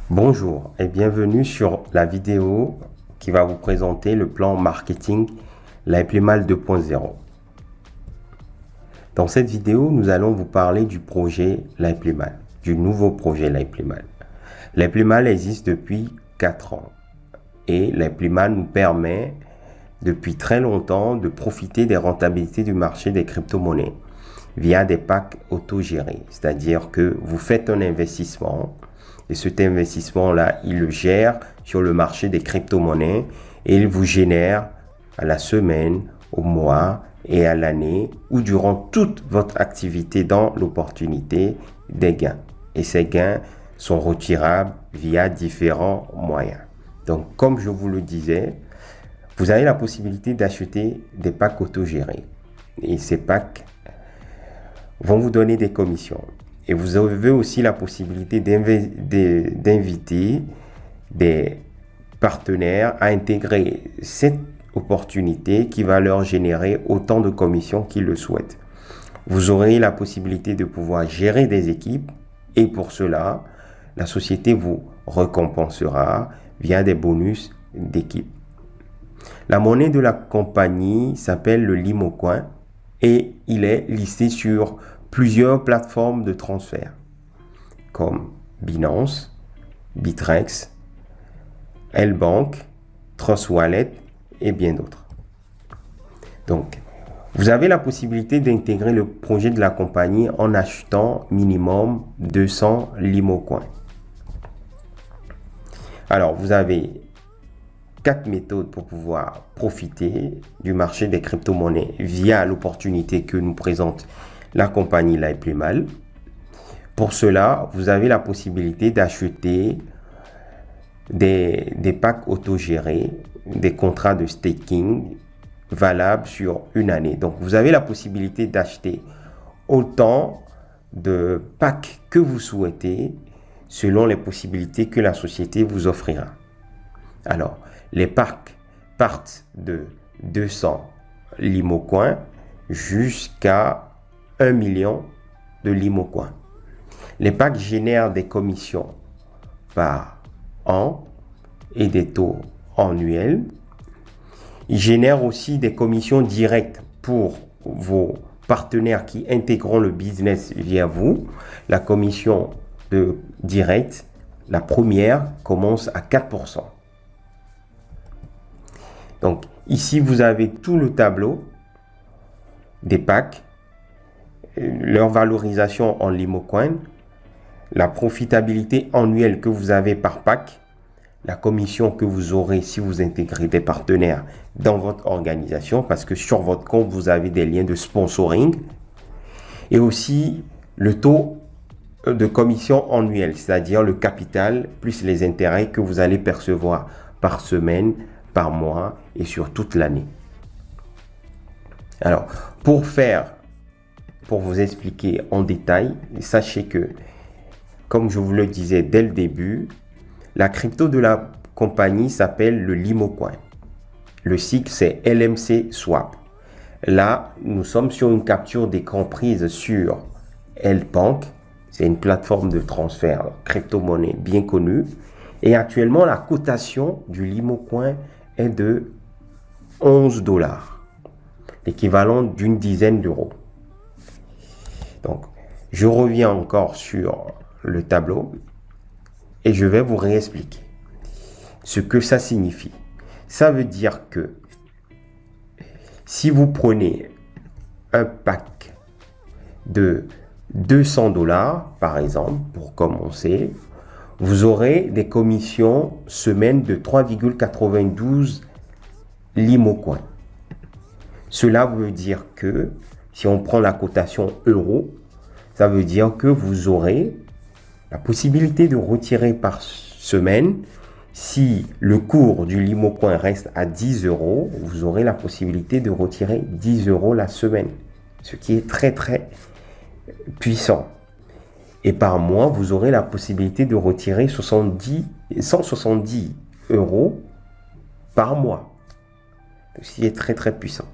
Bonjour et bienvenue sur la vidéo qui va vous présenter le plan marketing Liveplimal 2.0. Dans cette vidéo, nous allons vous parler du projet Liveplimal, du nouveau projet Liveplimal. Liveplimal existe depuis 4 ans et Liveplimal nous permet depuis très longtemps de profiter des rentabilités du marché des crypto-monnaies via des packs autogérés, c'est-à-dire que vous faites un investissement et cet investissement-là, il le gère sur le marché des crypto-monnaies et il vous génère à la semaine, au mois et à l'année ou durant toute votre activité dans l'opportunité des gains. Et ces gains sont retirables via différents moyens. Donc, comme je vous le disais, vous avez la possibilité d'acheter des packs autogérés. Et ces packs vont vous donner des commissions. Et vous avez aussi la possibilité d'inviter des partenaires à intégrer cette opportunité qui va leur générer autant de commissions qu'ils le souhaitent. Vous aurez la possibilité de pouvoir gérer des équipes et pour cela, la société vous récompensera via des bonus d'équipe. La monnaie de la compagnie s'appelle le Limocoin et il est listé sur plusieurs plateformes de transfert comme Binance, Bittrex, L-Bank, Trust Wallet et bien d'autres. Donc, vous avez la possibilité d'intégrer le projet de la compagnie en achetant minimum 200 Limocoins. Alors, vous avez 4 méthodes pour pouvoir profiter du marché des crypto-monnaies via l'opportunité que nous présente la compagnie Liveplimal. Pour cela, vous avez la possibilité d'acheter des packs autogérés, des contrats de staking valables sur une année. Donc, vous avez la possibilité d'acheter autant de packs que vous souhaitez selon les possibilités que la société vous offrira. Alors, les packs partent de 200 Limocoins jusqu'à 1 million de Limocoins. Les packs génèrent des commissions par an et des taux annuels. Ils génèrent aussi des commissions directes pour vos partenaires qui intégreront le business via vous. La commission directe, la première, commence à 4%. Donc ici, vous avez tout le tableau des packs, leur valorisation en Limocoin, la profitabilité annuelle que vous avez par pack, la commission que vous aurez si vous intégrez des partenaires dans votre organisation, parce que sur votre compte, vous avez des liens de sponsoring, et aussi le taux de commission annuelle, c'est-à-dire le capital plus les intérêts que vous allez percevoir par semaine, par mois et sur toute l'année. Alors, pour vous expliquer en détail, sachez que, comme je vous le disais dès le début, la crypto de la compagnie s'appelle le Limocoin. Le cycle, c'est LMC Swap. Là, nous sommes sur une capture d'écran prise sur L-Bank. C'est une plateforme de transfert crypto-monnaie bien connue. Et actuellement, la cotation du Limocoin est de 11 $, l'équivalent d'une dizaine d'euros. Donc, je reviens encore sur le tableau et je vais vous réexpliquer ce que ça signifie. Ça veut dire que si vous prenez un pack de 200 dollars, par exemple, pour commencer, vous aurez des commissions semaine de 3,92 Limocoin. Cela veut dire que, si on prend la cotation euro, ça veut dire que vous aurez la possibilité de retirer par semaine. Si le cours du Limocoin reste à 10 euros, vous aurez la possibilité de retirer 10 euros la semaine, ce qui est très très puissant. Et par mois, vous aurez la possibilité de retirer 170 euros par mois, ce qui est très très puissant.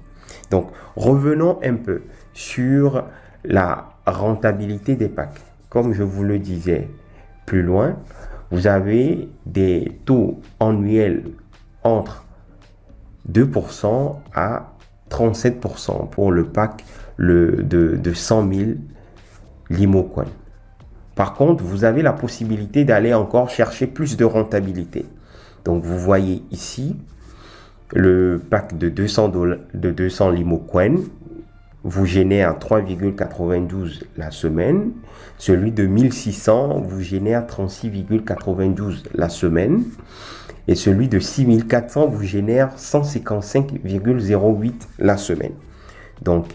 Donc, revenons un peu sur la rentabilité des packs. Comme je vous le disais plus loin, vous avez des taux annuels entre 2% à 37% pour le pack de 100 000 Limocoin. Par contre, vous avez la possibilité d'aller encore chercher plus de rentabilité. Donc, vous voyez ici, le pack de 200 Limocoin vous génère 3,92 la semaine. Celui de 1600 vous génère 36,92 la semaine. Et celui de 6400 vous génère 155,08 la semaine. Donc,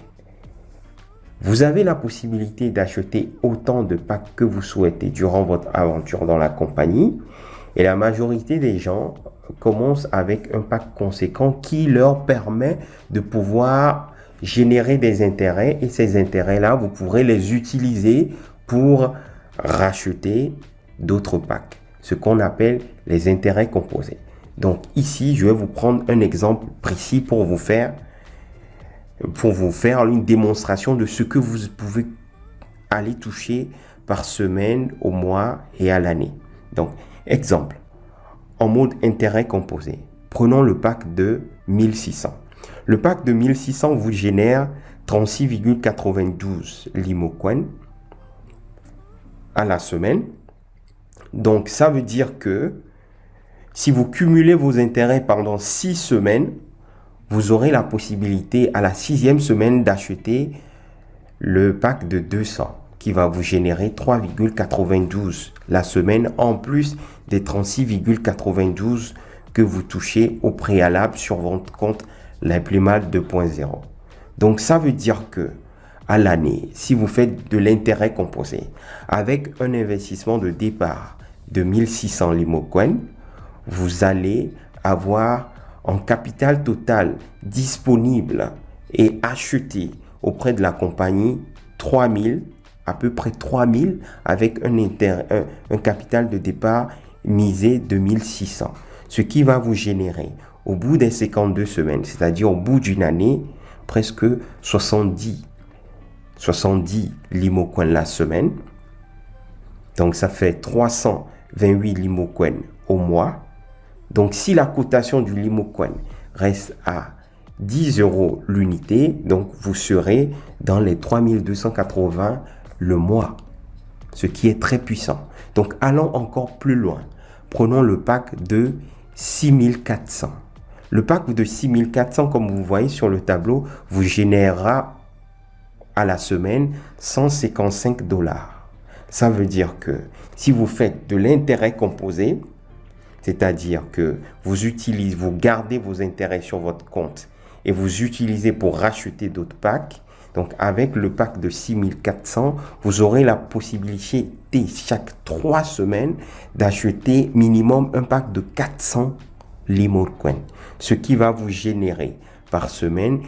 vous avez la possibilité d'acheter autant de packs que vous souhaitez durant votre aventure dans la compagnie. Et la majorité des gens commencent avec un pack conséquent qui leur permet de pouvoir générer des intérêts. Et ces intérêts-là, vous pourrez les utiliser pour racheter d'autres packs, ce qu'on appelle les intérêts composés. Donc ici, je vais vous prendre un exemple précis pour vous faire une démonstration de ce que vous pouvez aller toucher par semaine, au mois et à l'année. Donc, exemple, en mode intérêt composé, prenons le pack de 1600. Le pack de 1600 vous génère 36,92 Limocoin à la semaine. Donc, ça veut dire que si vous cumulez vos intérêts pendant 6 semaines, vous aurez la possibilité à la 6e semaine d'acheter le pack de 200 qui va vous générer 3,92 la semaine en plus des 36,92 que vous touchez au préalable sur votre compte L'Implémal 2.0. Donc ça veut dire que à l'année, si vous faites de l'intérêt composé avec un investissement de départ de 1600 Limocoin, vous allez avoir en capital total disponible et acheté auprès de la compagnie 3000, à peu près 3000 avec un capital de départ misé de 1600. Ce qui va vous générer au bout des 52 semaines, c'est-à-dire au bout d'une année, presque 70 Limocoin la semaine. Donc ça fait 328 Limocoin au mois. Donc si la cotation du Limocoin reste à 10 euros l'unité, donc vous serez dans les 3280 le mois, ce qui est très puissant. Donc allons encore plus loin. Prenons le pack de 6400. Le pack de 6400, comme vous voyez sur le tableau, vous générera à la semaine 155 dollars. Ça veut dire que si vous faites de l'intérêt composé, c'est-à-dire que vous gardez vos intérêts sur votre compte et vous utilisez pour racheter d'autres packs. Donc, avec le pack de 6400, vous aurez la possibilité chaque 3 semaines d'acheter minimum un pack de 400 Limocoin, ce qui va vous générer par semaine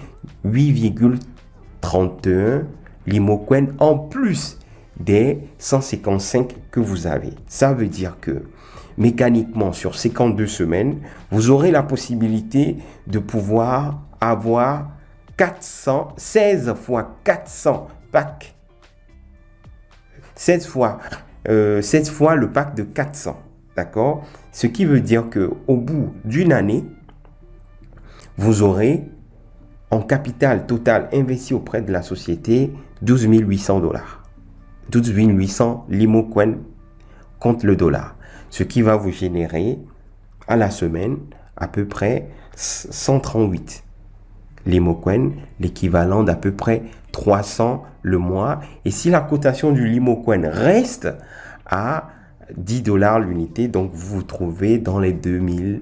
8,31 Limocoin en plus des 155 que vous avez. Ça veut dire que mécaniquement, sur 52 semaines, vous aurez la possibilité de pouvoir avoir 16 fois 400 packs. 16 fois le pack de 400. D'accord? Ce qui veut dire qu'au bout d'une année, vous aurez en capital total investi auprès de la société 12 800 dollars. 12 800 Limocoin contre le dollar. Ce qui va vous générer à la semaine à peu près 138 Limocoin, l'équivalent d'à peu près 300 le mois. Et si la cotation du Limocoin reste à 10 dollars l'unité, donc vous vous trouvez dans les 2000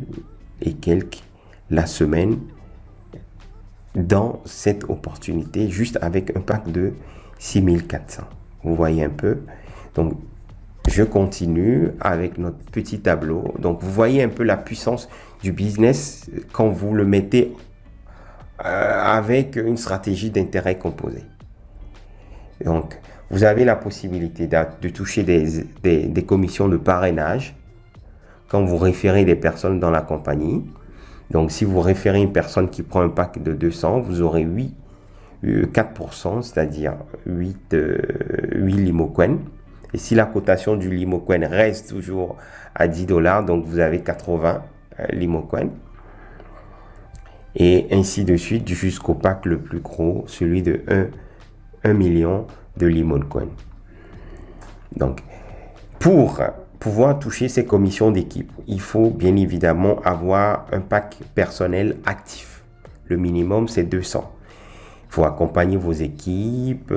et quelques la semaine dans cette opportunité, juste avec un pack de 6400. Vous voyez un peu. Donc, je continue avec notre petit tableau. Donc, vous voyez un peu la puissance du business quand vous le mettez avec une stratégie d'intérêt composé. Donc, vous avez la possibilité de toucher des commissions de parrainage quand vous référez des personnes dans la compagnie. Donc, si vous référez une personne qui prend un pack de 200, vous aurez 4%, c'est-à-dire 8 Limocoin. Et si la cotation du Limocoin reste toujours à 10 dollars, donc vous avez 80 Limocoin. Et ainsi de suite jusqu'au pack le plus gros, celui de 1 million de Limocoin. Donc, pour pouvoir toucher ces commissions d'équipe, il faut bien évidemment avoir un pack personnel actif. Le minimum, c'est 200. Il faut accompagner vos équipes,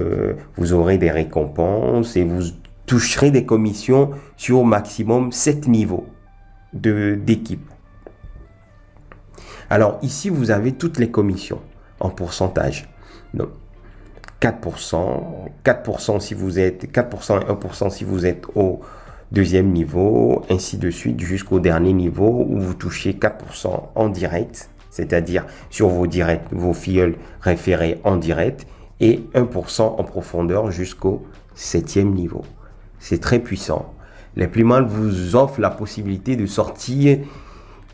vous aurez des récompenses et vous toucherez des commissions sur au maximum 7 niveaux d'équipe. Alors ici, vous avez toutes les commissions en pourcentage. Donc, 4% si vous êtes 4% et 1% si vous êtes au deuxième niveau, ainsi de suite jusqu'au dernier niveau où vous touchez 4% en direct, c'est-à-dire sur vos filleuls référés en direct, et 1% en profondeur jusqu'au 7e niveau. C'est très puissant. L'Implymal vous offre la possibilité de sortir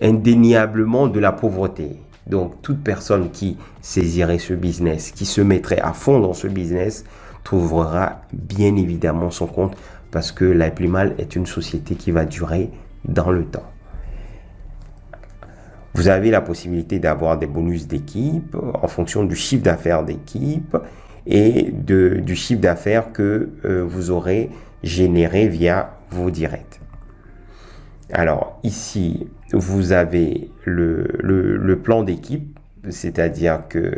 indéniablement de la pauvreté. Donc, toute personne qui saisirait ce business, qui se mettrait à fond dans ce business, trouvera bien évidemment son compte parce que l'Implymal est une société qui va durer dans le temps. Vous avez la possibilité d'avoir des bonus d'équipe en fonction du chiffre d'affaires d'équipe et du chiffre d'affaires que vous aurez généré via vos directs. Alors ici, vous avez le plan d'équipe, c'est-à-dire que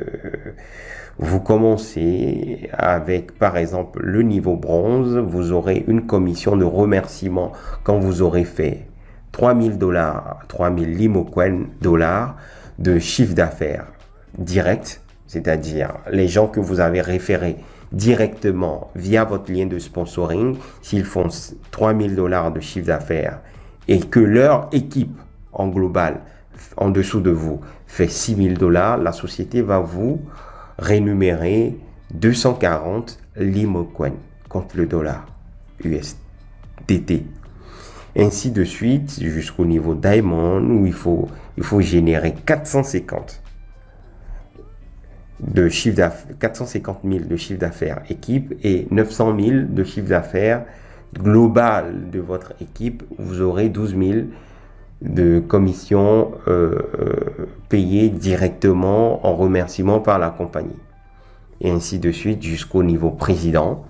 vous commencez avec, par exemple, le niveau bronze, vous aurez une commission de remerciement quand vous aurez fait 3000 dollars, 3000 Limocoin dollars de chiffre d'affaires direct, c'est-à-dire les gens que vous avez référés directement via votre lien de sponsoring, s'ils font 3000 dollars de chiffre d'affaires et que leur équipe en global, en dessous de vous, fait 6000 dollars, la société va vous rémunérer 240 Limocoin contre le dollar USDT. Ainsi de suite jusqu'au niveau Diamond où il faut générer 450 000 de chiffre d'affaires équipe et 900 000 de chiffre d'affaires global de votre équipe. Vous aurez 12 000 de commissions payées directement en remerciement par la compagnie. Et ainsi de suite jusqu'au niveau président,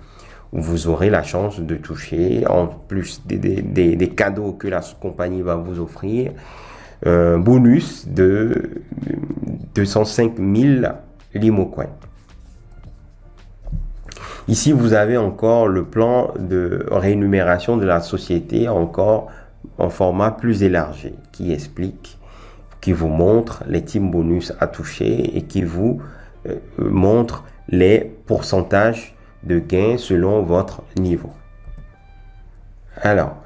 où vous aurez la chance de toucher, en plus des cadeaux que la compagnie va vous offrir, un bonus de 205 000 Limocoin. Ici, vous avez encore le plan de rémunération de la société, encore en format plus élargi, qui explique, qui vous montre les team bonus à toucher et qui vous montre les pourcentages de gains selon votre niveau. Alors,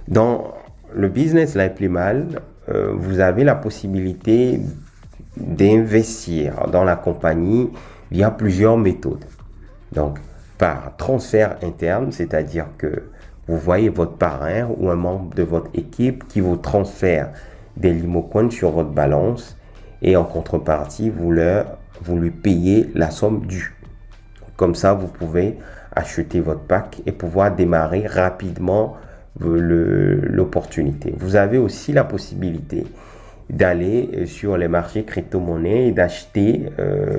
dans le business L'Implymal, vous avez la possibilité d'investir dans la compagnie via plusieurs méthodes. Donc, par transfert interne, c'est-à-dire que vous voyez votre parrain ou un membre de votre équipe qui vous transfère des Limocoins sur votre balance et en contrepartie, vous lui payez la somme due. Comme ça, vous pouvez acheter votre pack et pouvoir démarrer rapidement l'opportunité. Vous avez aussi la possibilité d'aller sur les marchés crypto-monnaies et d'acheter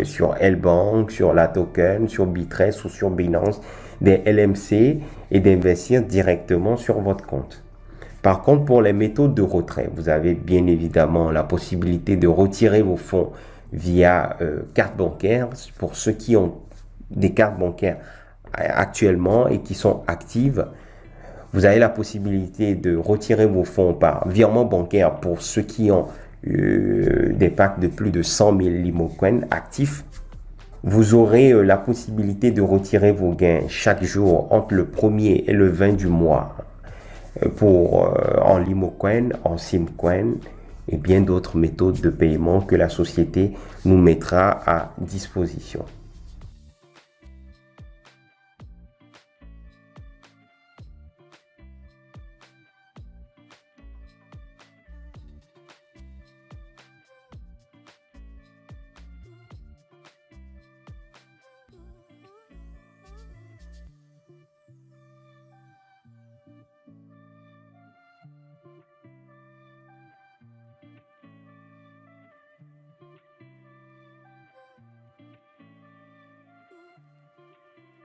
sur L-Bank, sur la token, sur Bittrex ou sur Binance des LMC et d'investir directement sur votre compte. Par contre, pour les méthodes de retrait, vous avez bien évidemment la possibilité de retirer vos fonds via carte bancaire. Pour ceux qui ont des cartes bancaires actuellement et qui sont actives, vous avez la possibilité de retirer vos fonds par virement bancaire pour ceux qui ont des packs de plus de 100 000 LimoCoin actifs. Vous aurez la possibilité de retirer vos gains chaque jour entre le 1er et le 20 du mois en LimoCoin, en SimCoin et bien d'autres méthodes de paiement que la société nous mettra à disposition.